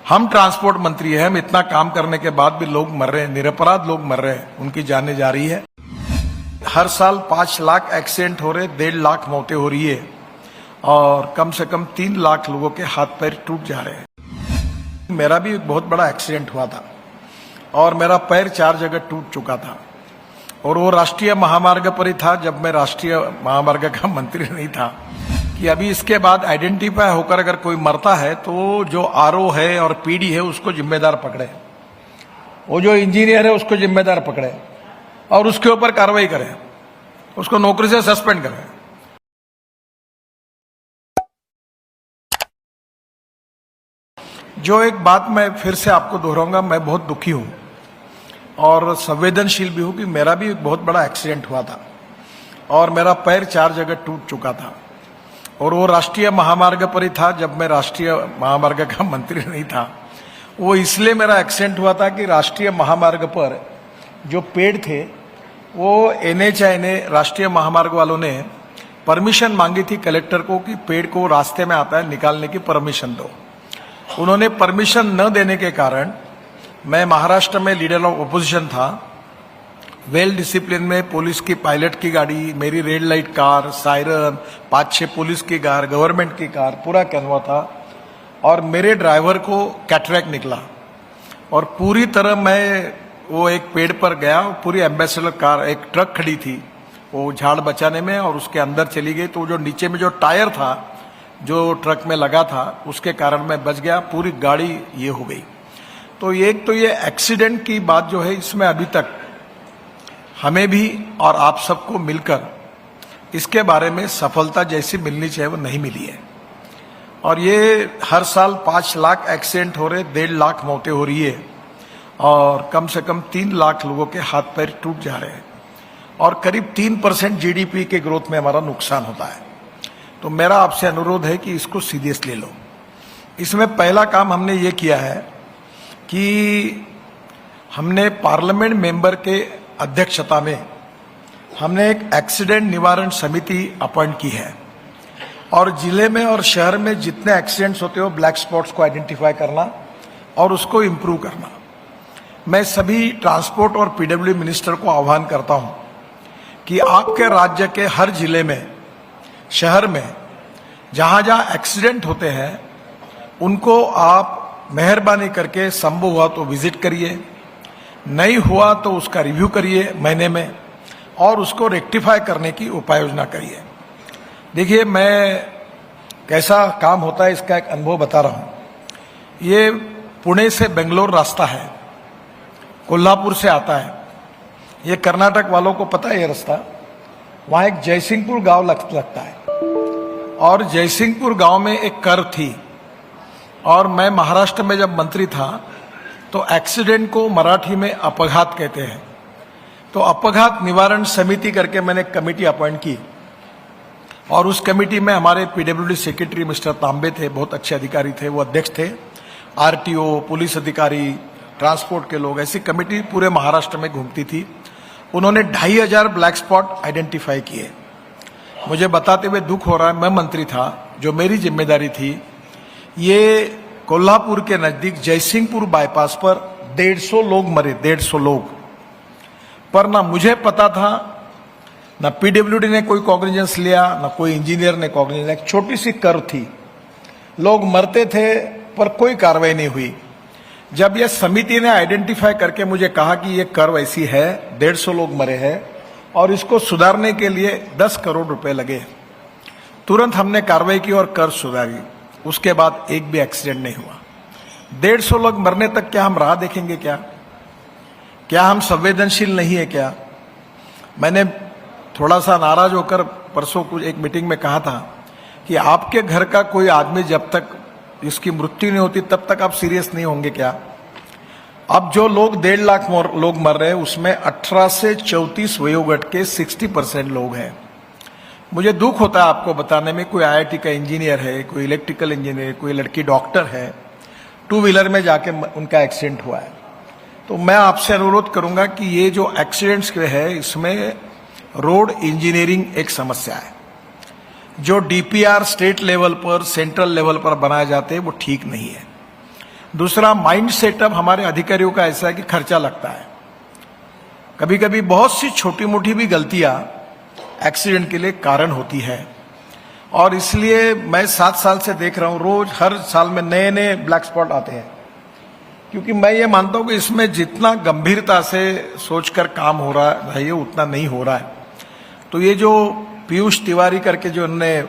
हम ट्रांसपोर्ट मंत्री हैं, हम इतना काम करने के बाद भी लोग मर रहे हैं, निरपराध लोग मर रहे हैं, उनकी जानें जा रही है। हर साल 5 लाख एक्सीडेंट हो रहे, 1.5 लाख मौतें हो रही है और कम से कम 3 लाख लोगों के हाथ पैर टूट जा रहे हैं। मेरा भी एक बहुत बड़ा एक्सीडेंट हुआ था और मेरा पैर 4 जगह टूट चुका था और वो राष्ट्रीय महामार्ग पर ही था जब मैं राष्ट्रीय महामार्ग का मंत्री नहीं था। कि अभी इसके बाद आइडेंटिफाई होकर अगर कोई मरता है तो जो आरओ है और पीडी है उसको जिम्मेदार पकड़े, वो जो इंजीनियर है उसको जिम्मेदार पकड़े और उसके ऊपर कार्रवाई करें, उसको नौकरी से सस्पेंड करें। जो एक बात मैं फिर से आपको दोहराऊंगा, मैं बहुत दुखी हूं और संवेदनशील भी हूं कि मेरा भी एक बहुत बड़ा एक्सीडेंट हुआ था और मेरा पैर 4 जगह टूट चुका था और वो राष्ट्रीय महामार्ग पर ही था जब मैं राष्ट्रीय महामार्ग का मंत्री नहीं था। वो इसलिए मेरा एक्सीडेंट हुआ था कि राष्ट्रीय महामार्ग पर जो पेड़ थे वो एनएचआई ने, राष्ट्रीय महामार्ग वालों ने परमिशन मांगी थी कलेक्टर को कि पेड़ को रास्ते में आता है निकालने की परमिशन दो। उन्होंने परमिशन न देने के कारण मैं महाराष्ट्र में लीडर ऑफ ओपोजिशन था, वेल डिसिप्लिन में पुलिस की पायलट की गाड़ी, मेरी red light car, siren, 5-6 police की कार, गवर्नमेंट की कार, पूरा कैनवा था और मेरे ड्राइवर को कैटरैक्ट निकला और पूरी तरह मैं वो एक पेड़ पर गया। पूरी एम्बेसडर कार, एक ट्रक खड़ी थी वो झाड़ बचाने में और उसके अंदर चली गई, तो जो नीचे में जो टायर था जो ट्रक में लगा था उसके कारण मैं बच गया, पूरी गाड़ी ये हो गई। तो एक तो ये एक्सीडेंट की बात जो है इसमें अभी तक हमें भी और आप सबको मिलकर इसके बारे में सफलता जैसी मिलनी चाहिए वो नहीं मिली है और ये हर साल 5 लाख एक्सीडेंट हो रहे, 1.5 लाख मौतें हो रही है और कम से कम 3 लाख लोगों के हाथ पैर टूट जा रहे हैं और करीब 3% जीडीपी के ग्रोथ में हमारा नुकसान होता है। तो मेरा आपसे अनुरोध है कि इसको सीरियस ले लो। इसमें पहला काम हमने ये किया है कि हमने पार्लियामेंट मेंबर के अध्यक्षता में हमने एक एक्सीडेंट निवारण समिति अपॉइंट की है और जिले में और शहर में जितने एक्सीडेंट्स होते हो ब्लैक स्पॉट्स को आइडेंटिफाई करना और उसको इम्प्रूव करना। मैं सभी ट्रांसपोर्ट और पीडब्ल्यू मिनिस्टर को आह्वान करता हूं कि आपके राज्य के हर जिले में, शहर में जहां जहां एक्सीडेंट होते हैं उनको आप मेहरबानी करके संभव हुआ तो विजिट करिए, नहीं हुआ तो उसका रिव्यू करिए महीने में और उसको रेक्टिफाई करने की उपाय योजना करिए। देखिए मैं कैसा काम होता है इसका एक अनुभव बता रहा हूं। ये पुणे से बेंगलोर रास्ता है, कोल्हापुर से आता है, ये कर्नाटक वालों को पता है ये रास्ता। वहां एक जयसिंहपुर गांव लगता है और जयसिंहपुर गांव में एक कर्व थी और मैं महाराष्ट्र में जब मंत्री था तो एक्सीडेंट को मराठी में अपघात कहते हैं, तो अपघात निवारण समिति करके मैंने कमेटी अपॉइंट की और उस कमेटी में हमारे पीडब्ल्यूडी सेक्रेटरी मिस्टर तांबे थे, बहुत अच्छे अधिकारी थे, वो अध्यक्ष थे, आरटीओ, पुलिस अधिकारी, ट्रांसपोर्ट के लोग, ऐसी कमेटी पूरे महाराष्ट्र में घूमती थी। उन्होंने 2500 ब्लैक स्पॉट आइडेंटिफाई किए। मुझे बताते हुए दुख हो रहा है, मैं मंत्री था, जो मेरी जिम्मेदारी थी, ये कोल्हापुर के नजदीक जयसिंहपुर बाईपास पर 150 लोग मरे, 150 लोग। पर ना मुझे पता था, ना पीडब्ल्यूडी ने कोई कॉग्निजेंस लिया, ना कोई इंजीनियर ने कॉग्निजेंस लिया। एक छोटी सी कर्व थी, लोग मरते थे पर कोई कार्रवाई नहीं हुई। जब यह समिति ने आइडेंटिफाई करके मुझे कहा कि यह कर्व ऐसी है, 150 लोग मरे हैं और इसको सुधारने के लिए 10 करोड़ रुपए लगे, तुरंत हमने कार्रवाई की और कर्व सुधारी। उसके बाद एक भी एक्सीडेंट नहीं हुआ। 150 लोग मरने तक क्या हम राह देखेंगे? क्या हम संवेदनशील नहीं है क्या? मैंने थोड़ा सा नाराज होकर परसों कुछ एक मीटिंग में कहा था कि आपके घर का कोई आदमी जब तक इसकी मृत्यु नहीं होती तब तक आप सीरियस नहीं होंगे क्या? अब जो लोग 1.5 लाख लोग मर रहे हैं उसमें 18 से 34 वयोगट के 60% लोग हैं। मुझे दुख होता है आपको बताने में, कोई आईआईटी का इंजीनियर है, कोई इलेक्ट्रिकल इंजीनियर, कोई लड़की डॉक्टर है, 2 व्हीलर में जाके उनका एक्सीडेंट हुआ है। तो मैं आपसे अनुरोध करूंगा कि ये जो एक्सीडेंट्स के है इसमें रोड इंजीनियरिंग एक समस्या है। जो डीपीआर स्टेट लेवल पर, सेंट्रल लेवल पर बनाए जाते हैं वो ठीक नहीं है। दूसरा, माइंड सेटअप हमारे अधिकारियों का ऐसा है कि खर्चा लगता है। कभी कभी बहुत सी छोटी मोटी भी गलतियां एक्सीडेंट के लिए कारण होती है, और इसलिए मैं 7 साल से देख रहा हूं, रोज हर साल में नए नए ब्लैक स्पॉट आते हैं। क्योंकि मैं ये मानता हूं कि इसमें जितना गंभीरता से सोचकर काम हो रहा है ये उतना नहीं हो रहा है। तो ये जो पीयूष तिवारी करके जो उन्होंने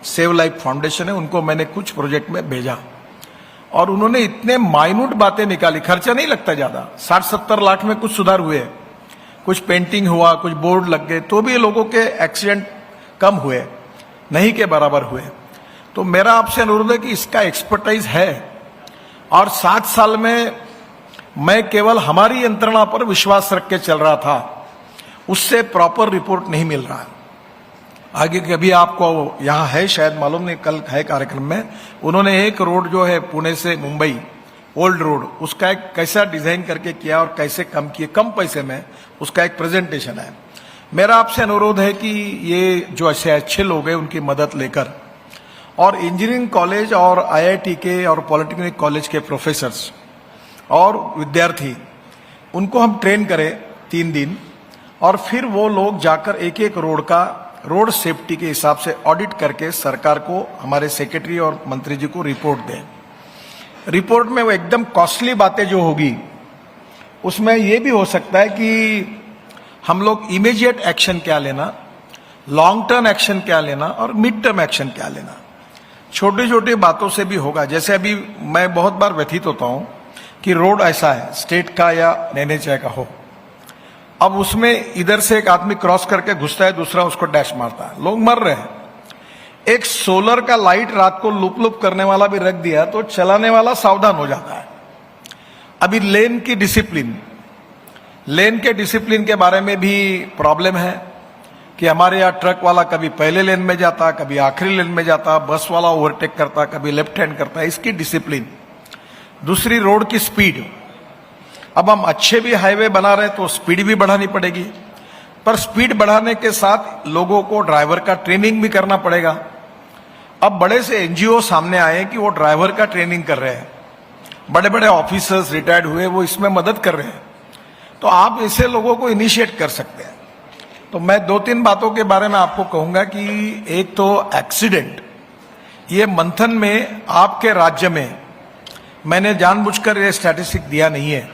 सेव लाइफ फाउंडेशन है, उनको मैंने कुछ प्रोजेक्ट में भेजा, और उन्होंने इतने माइन्यूट बातें निकाली, खर्चा नहीं लगता ज्यादा, 60-70 लाख में कुछ सुधार हुए, कुछ पेंटिंग हुआ, कुछ बोर्ड लग गए, तो भी लोगों के एक्सीडेंट कम हुए, नहीं के बराबर हुए। तो मेरा आपसे अनुरोध है कि इसका एक्सपर्टाइज है, और 7 साल में मैं केवल हमारी यंत्रणा पर विश्वास रख के चल रहा था, उससे प्रॉपर रिपोर्ट नहीं मिल रहा है। आगे कभी आपको यहां है, शायद मालूम नहीं, कल है कार्यक्रम में, उन्होंने एक रोड जो है पुणे से मुंबई, ओल्ड रोड, उसका एक कैसा डिजाइन करके किया और कैसे कम किए, कम पैसे में, उसका एक प्रेजेंटेशन है। मेरा आपसे अनुरोध है कि ये जो ऐसे अच्छे लोग हैं उनकी मदद लेकर, और इंजीनियरिंग कॉलेज और आईआईटी के और पॉलिटेक्निक कॉलेज के प्रोफेसर्स और विद्यार्थी, उनको हम ट्रेन करें 3 दिन, और फिर वो लोग जाकर एक एक रोड का रोड सेफ्टी के हिसाब से ऑडिट करके सरकार को, हमारे सेक्रेटरी और मंत्री जी को रिपोर्ट दें। रिपोर्ट में वो एकदम कॉस्टली बातें जो होगी, उसमें ये भी हो सकता है कि हम लोग इमीडिएट एक्शन क्या लेना, लॉन्ग टर्म एक्शन क्या लेना, और मिड टर्म एक्शन क्या लेना। छोटी छोटी बातों से भी होगा। जैसे अभी मैं बहुत बार व्यथित होता हूं कि रोड ऐसा है, स्टेट का या एनएचए का हो, अब उसमें इधर से एक आदमी क्रॉस करके घुसता है, दूसरा उसको डैश मारता है, लोग मर रहे हैं। एक सोलर का लाइट रात को लुप लुप करने वाला भी रख दिया तो चलाने वाला सावधान हो जाता है। अभी लेन की डिसिप्लिन, लेन के डिसिप्लिन के बारे में भी प्रॉब्लम है कि हमारे यहाँ ट्रक वाला कभी पहले लेन में जाता, कभी आखिरी लेन में जाता, बस वाला ओवरटेक करता, कभी लेफ्ट हैंड करता, इसकी डिसिप्लिन। दूसरी, रोड की स्पीड। अब हम अच्छे भी हाईवे बना रहे तो स्पीड भी बढ़ानी पड़ेगी, पर स्पीड बढ़ाने के साथ लोगों को ड्राइवर का ट्रेनिंग भी करना पड़ेगा। अब बड़े से एनजीओ सामने आए कि वो ड्राइवर का ट्रेनिंग कर रहे हैं, बड़े बड़े ऑफिसर्स रिटायर्ड हुए वो इसमें मदद कर रहे हैं, तो आप ऐसे लोगों को इनिशिएट कर सकते हैं। तो मैं 2-3 बातों के बारे में आपको कहूंगा कि एक तो एक्सीडेंट, ये मंथन में आपके राज्य में, मैंने जानबूझकर ये स्टैटिस्टिक दिया नहीं है,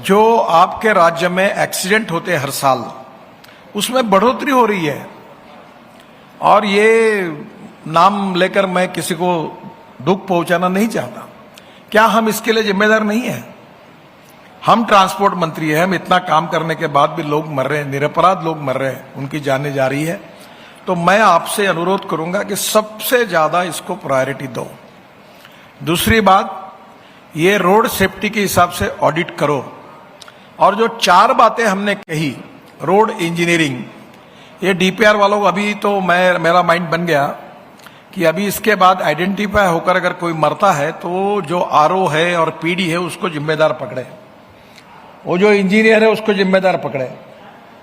जो आपके राज्य में एक्सीडेंट होते हर साल, उसमें बढ़ोतरी हो रही है। और ये नाम लेकर मैं किसी को दुख पहुंचाना नहीं चाहता। क्या हम इसके लिए जिम्मेदार नहीं है? हम ट्रांसपोर्ट मंत्री हैं, हम इतना काम करने के बाद भी लोग मर रहे हैं, निरपराध लोग मर रहे हैं, उनकी जानें जा रही है। तो मैं आपसे अनुरोध करूंगा कि सबसे ज्यादा इसको प्रायोरिटी दो। दूसरी बात, ये रोड सेफ्टी के हिसाब से ऑडिट करो। और जो 4 बातें हमने कही, रोड इंजीनियरिंग, ये डीपीआर वालों को अभी तो मेरा माइंड बन गया कि अभी इसके बाद आइडेंटिफाई होकर अगर कोई मरता है तो जो आरओ है और पीडी है उसको जिम्मेदार पकड़े, वो जो इंजीनियर है उसको जिम्मेदार पकड़े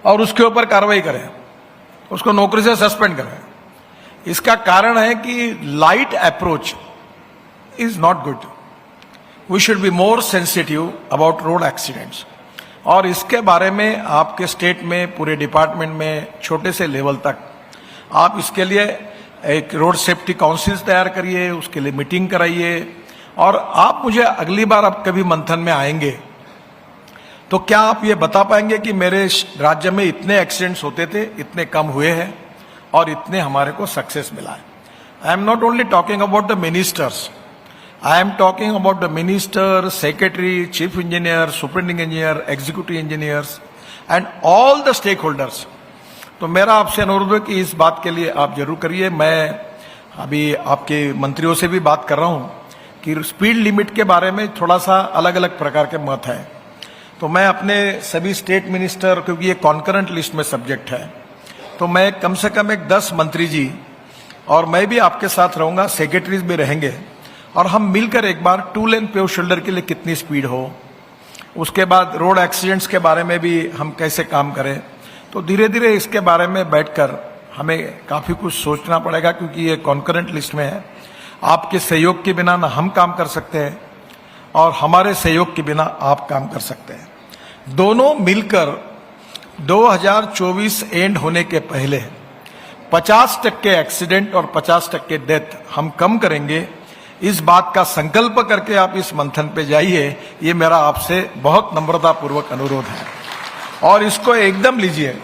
और उसके ऊपर कार्रवाई करें, उसको नौकरी से सस्पेंड करें। इसका कारण है कि light approach is not good. We should be more sensitive about road accidents. और इसके बारे में आपके स्टेट में, पूरे डिपार्टमेंट में, छोटे से लेवल तक आप इसके लिए एक रोड सेफ्टी काउंसिल तैयार करिए, उसके लिए मीटिंग कराइए। और आप मुझे अगली बार आप कभी मंथन में आएंगे तो क्या आप ये बता पाएंगे कि मेरे राज्य में इतने एक्सीडेंट्स होते थे, इतने कम हुए हैं और इतने हमारे को सक्सेस मिला है। I am not only talking about the ministers, I am talking about the minister, secretary, chief engineer, superintending engineer, executive engineers and all the stakeholders. तो मेरा आपसे अनुरोध है कि इस बात के लिए आप जरूर करिए। मैं अभी आपके मंत्रियों से भी बात कर रहा हूं कि स्पीड लिमिट के बारे में थोड़ा सा अलग अलग प्रकार के मत है, तो मैं अपने सभी स्टेट मिनिस्टर, क्योंकि ये कॉन्करेंट लिस्ट में सब्जेक्ट है, तो मैं कम से कम एक 10 मंत्री जी और मैं भी आपके साथ रहूंगा, सेक्रेटरीज भी रहेंगे, और हम मिलकर एक बार 2 लेन पेव शोल्डर के लिए कितनी स्पीड हो, उसके बाद रोड एक्सीडेंट्स के बारे में भी हम कैसे काम करें। तो धीरे धीरे इसके बारे में बैठकर हमें काफी कुछ सोचना पड़ेगा, क्योंकि ये कॉन्करेंट लिस्ट में है। आपके सहयोग के बिना ना हम काम कर सकते हैं और हमारे सहयोग के बिना आप काम कर सकते हैं। दोनों मिलकर 2024 एंड होने के पहले 50% एक्सीडेंट और 50% डेथ हम कम करेंगे। इस बात का संकल्प करके आप इस मंथन पे जाइए, ये मेरा आपसे बहुत नम्रतापूर्वक अनुरोध है। और इसको एकदम लीजिए।